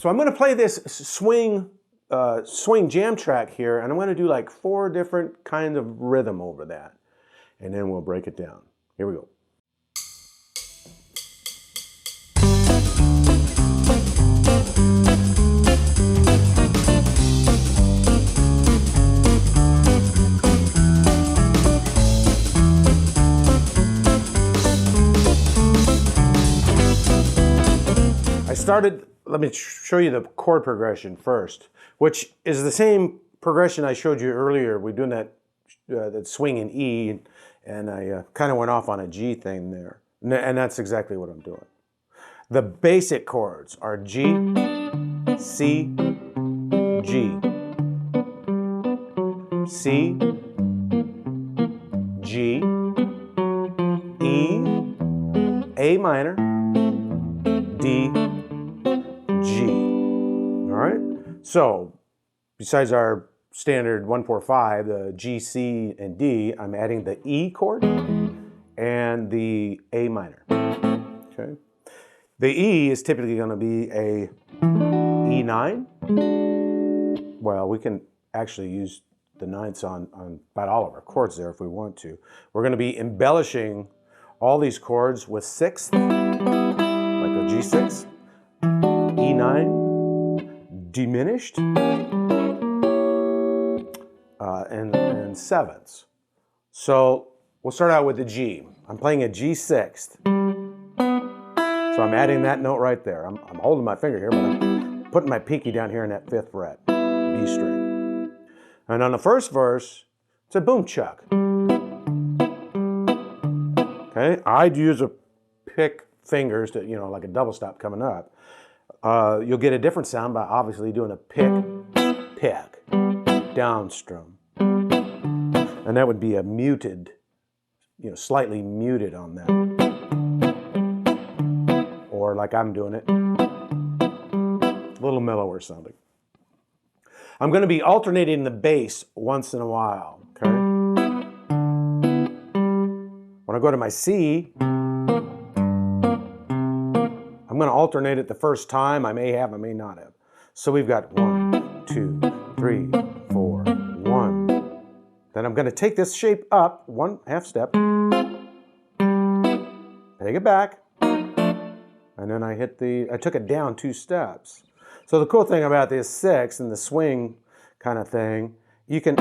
So I'm going to play this swing jam track here, and I'm going to do like 4 different kinds of rhythm over that, and then we'll break it down. Here we go. Let me show you the chord progression first, which is the same progression I showed you earlier. We're doing that swing in E, and I kind of went off on a G thing there. And that's exactly what I'm doing. The basic chords are G, C, G, C, G, E, A minor, D, G. All right? So, besides our standard 1-4-5, the G, C, and D, I'm adding the E chord and the A minor. Okay? The E is typically going to be a E9. Well, we can actually use the ninths on about all of our chords there if we want to. We're going to be embellishing all these chords with sixth, like a G6, E9, diminished, and sevenths. So we'll start out with the G. I'm playing a G6th. So I'm adding that note right there. I'm holding my finger here, but I'm putting my pinky down here in that 5th fret, B string. And on the first verse, it's a boom chuck. Okay, I'd use a pick fingers to, like a double stop coming up. You'll get a different sound by obviously doing a pick, downstrum. And that would be a muted, slightly muted on that. Or like I'm doing it, a little mellower sounding. I'm going to be alternating the bass once in a while, okay? When I go to my C, I'm going to alternate it the first time. I may have, I may not have. So we've got 1, 2, 3, 4, 1. Then I'm going to take this shape up 1/2 step, take it back, and then I took it down 2 steps. So the cool thing about this 6 and the swing kind of thing, you can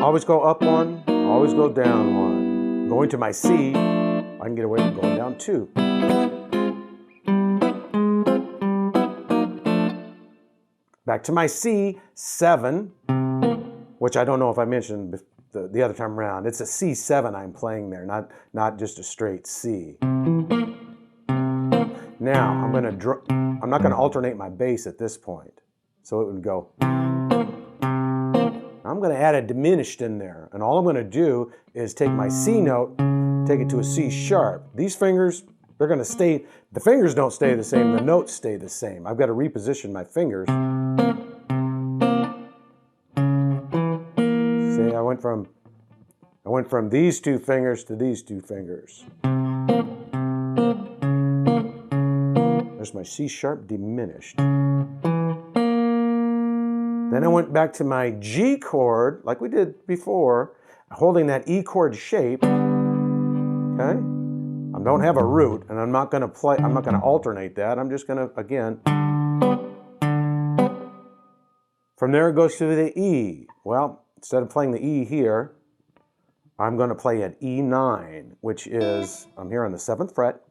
always go up 1, always go down 1. Going to my C, I can get away with going down 2. Back to my C, 7, which I don't know if I mentioned the other time around. It's a C7 I'm playing there, not just a straight C. Now, I'm not going to alternate my bass at this point. So it would go. I'm going to add a diminished in there. And all I'm going to do is take my C note, take it to a C sharp. These fingers, they're going to stay, the fingers don't stay the same, the notes stay the same. I've got to reposition my fingers. See, I went from these 2 fingers to these 2 fingers. There's my C sharp diminished. Then I went back to my G chord, like we did before, holding that E chord shape. Okay? I don't have a root, and I'm not going to alternate that. I'm just going to, again, from there it goes to the E. Well, instead of playing the E here, I'm going to play an E9, which is, I'm here on the 7th fret,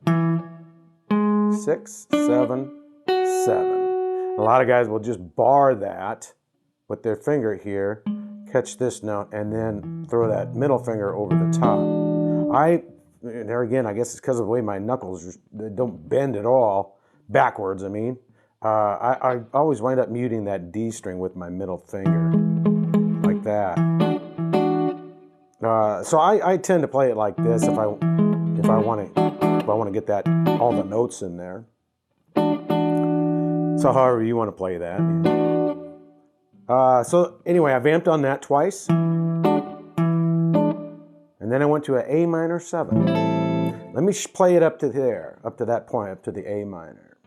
6, 7, 7. A lot of guys will just bar that with their finger here, catch this note, and then throw that middle finger over the top. There again, I guess it's because of the way my knuckles they don't bend at all, backwards, I mean. I always wind up muting that D string with my middle finger, like that. So I tend to play it like this if I want to get all the notes in there. So however you want to play that. So anyway, I vamped on that twice. And then I went to an A minor 7. Let me play it up to there, up to that point, up to the A minor.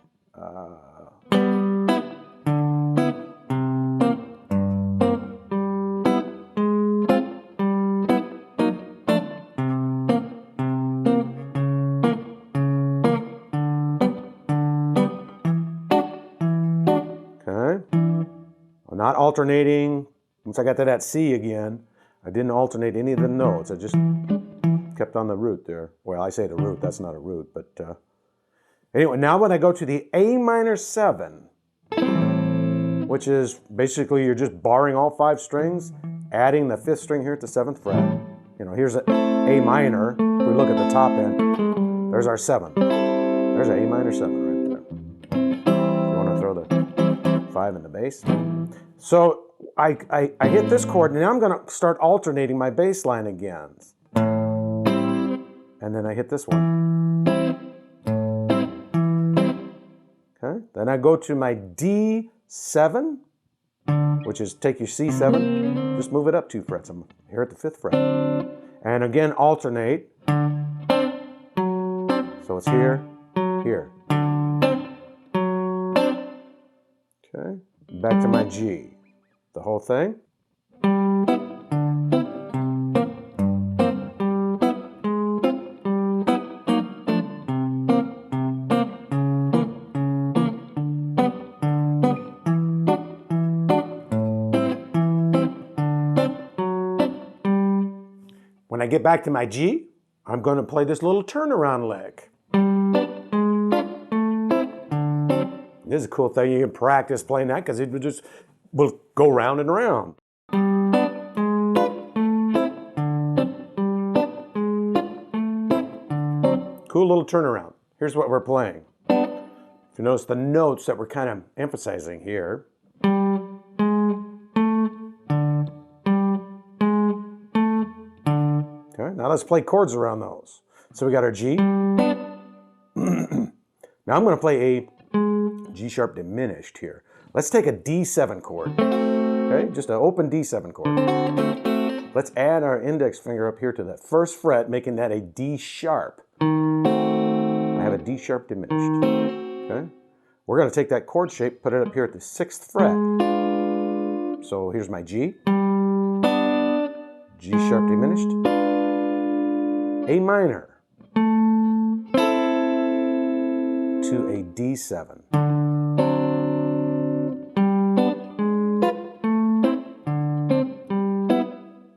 alternating. Once I got to that C again, I didn't alternate any of the notes. I just kept on the root there. Well, I say the root, that's not a root, but anyway, now when I go to the A minor 7, which is basically you're just barring all 5 strings, adding the 5th string here at the 7th fret. You know, here's an A minor. If we look at the top end, there's our 7. There's an A minor 7 right there. You want to throw the 5 in the bass. So I hit this chord, and now I'm going to start alternating my bass line again. And then I hit this one. Okay. Then I go to my D7, which is take your C7, just move it up 2 frets. I'm here at the 5th fret. And again, alternate. So it's here, here. Okay. Back to my G. The whole thing. When I get back to my G, I'm going to play this little turnaround lick. This is a cool thing. You can practice playing that because it will go round and around. Cool little turnaround. Here's what we're playing. If you notice the notes that we're kind of emphasizing here. Okay, now let's play chords around those. So we got our G. Now I'm going to play a G sharp diminished here. Let's take a D7 chord. Okay, just an open D7 chord. Let's add our index finger up here to that 1st fret, making that a D sharp. I have a D sharp diminished. Okay, we're going to take that chord shape, put it up here at the 6th fret. So here's my G. G sharp diminished. A minor to a D7.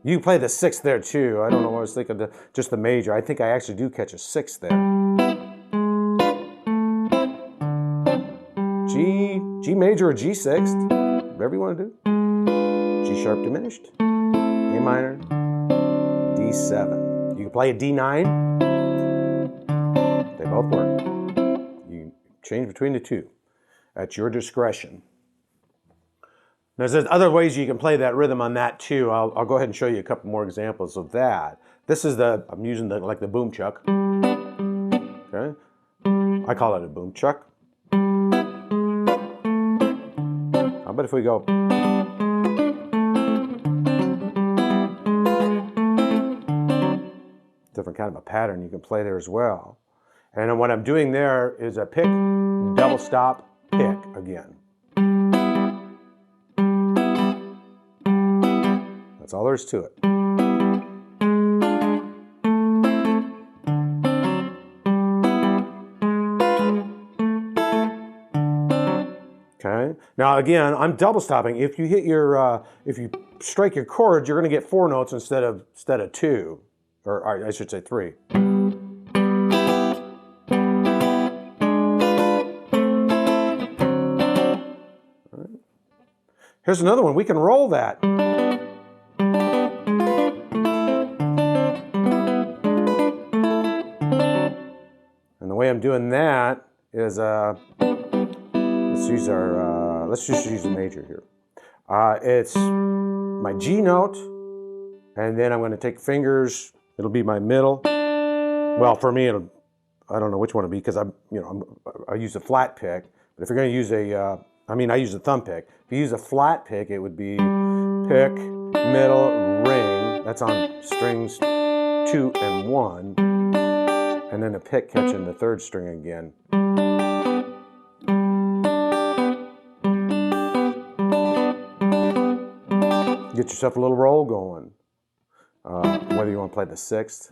You can play the 6th there too. I don't know what I was thinking, just the major. I think I actually do catch a 6th there. G major or G6, whatever you want to do. G sharp diminished, A minor, D7. You can play a D9. They both work. You change between the two at your discretion. There's other ways you can play that rhythm on that too. I'll go ahead and show you a couple more examples of that. This is I'm using like the boom chuck. Okay, I call it a boom chuck. How about if we go? Different kind of a pattern you can play there as well. And then what I'm doing there is a pick, double stop, pick again. That's all there is to it. Okay. Now again, I'm double stopping. If you hit your, if you strike your chords, you're going to get 4 notes instead of 2, or I should say 3. All right. Here's another one. We can roll that. And the way I'm doing that is, let's just use a major here. It's my G note, and then I'm going to take fingers. It'll be my middle. Well, for me, I don't know which one it'll be because I use a flat pick. But if you're going to use I use a thumb pick. If you use a flat pick, it would be pick, middle, ring. That's on strings 2 and 1, and then a pick catching the 3rd string again. Get yourself a little roll going. Whether you want to play the 6th.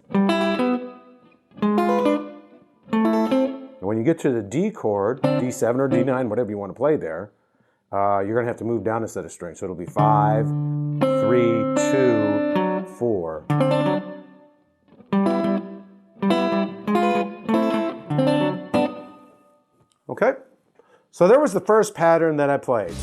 And when you get to the D chord, D7 or D9, whatever you want to play there, you're going to have to move down instead of string. So it'll be 5, 3, 2, 4. Okay, so there was the first pattern that I played.